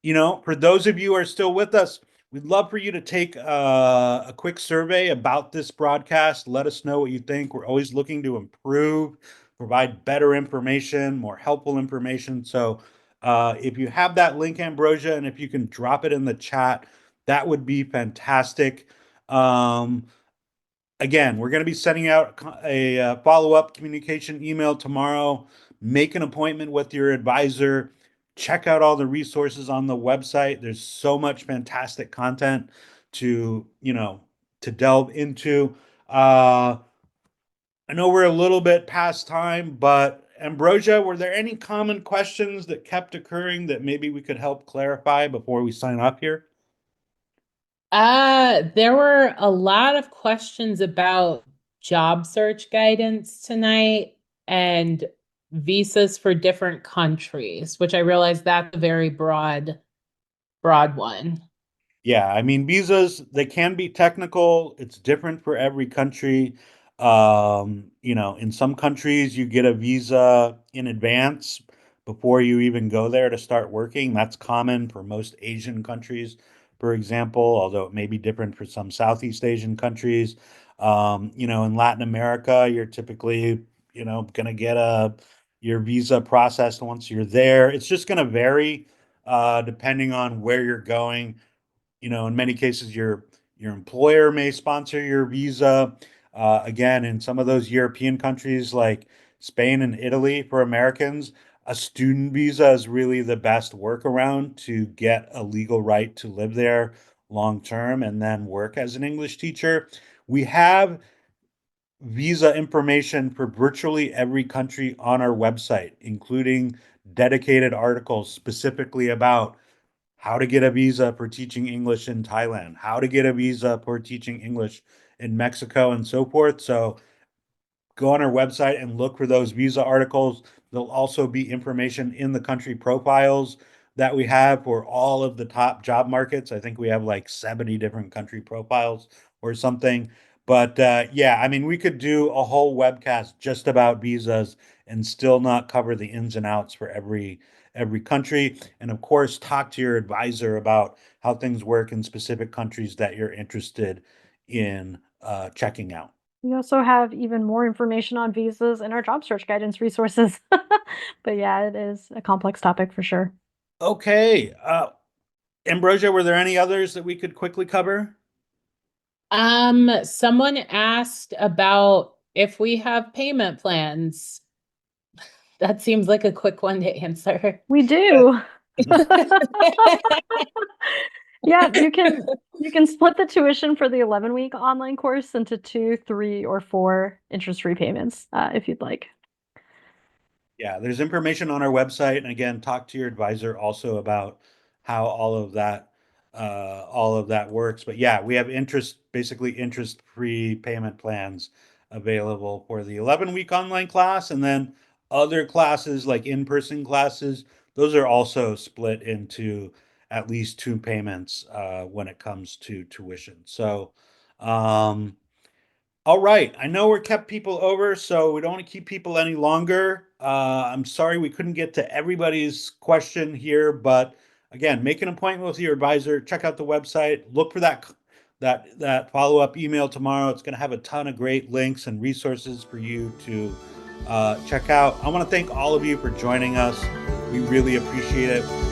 for those of you who are still with us, we'd love for you to take a quick survey about this broadcast. Let us know what you think. We're always looking to improve, provide better information, more helpful information. So if you have that link, Ambrosia, and if you can drop it in the chat, that would be fantastic. Um, Again, we're going to be sending out a follow-up communication email tomorrow. Make an appointment with your advisor. Check out all the resources on the website. There's so much fantastic content to delve into. I know we're a little bit past time, but Ambrosia, were there any common questions that kept occurring that maybe we could help clarify before we sign off here? There were a lot of questions about job search guidance tonight and visas for different countries, which I realize that's a very broad one. Yeah, I mean, visas, they can be technical. It's different for every country. In some countries, you get a visa in advance before you even go there to start working. That's common for most Asian countries, for example, although it may be different for some Southeast Asian countries. In Latin America, you're typically, going to get your visa processed once you're there. It's just going to vary depending on where you're going. In many cases, your employer may sponsor your visa. Again, in some of those European countries like Spain and Italy for Americans, a student visa is really the best workaround to get a legal right to live there long term and then work as an English teacher. We have visa information for virtually every country on our website, including dedicated articles specifically about how to get a visa for teaching English in Thailand, how to get a visa for teaching English in Mexico, and so forth. So go on our website and look for those visa articles. There'll also be information in the country profiles that we have for all of the top job markets. I think we have like 70 different country profiles or something. But yeah, I mean, we could do a whole webcast just about visas and still not cover the ins and outs for every country. And of course, talk to your advisor about how things work in specific countries that you're interested in checking out. We also have even more information on visas in our job search guidance resources. But yeah, it is a complex topic for sure. Okay, Ambrosia, were there any others that we could quickly cover? Someone asked about if we have payment plans. That seems like a quick one to answer. We do. Yeah, you can split the tuition for the 11-week online course into 2, 3, or 4 interest-free payments, if you'd like. Yeah, there's information on our website, and again, talk to your advisor also about how all of that works. But yeah, we have basically interest-free payment plans available for the 11-week online class, and then other classes like in-person classes, those are also split into at least two payments when it comes to tuition. So, all right. I know we're kept people over, so we don't want to keep people any longer. I'm sorry we couldn't get to everybody's question here, but again, make an appointment with your advisor. Check out the website. Look for that follow-up email tomorrow. It's going to have a ton of great links and resources for you to check out. I want to thank all of you for joining us. We really appreciate it.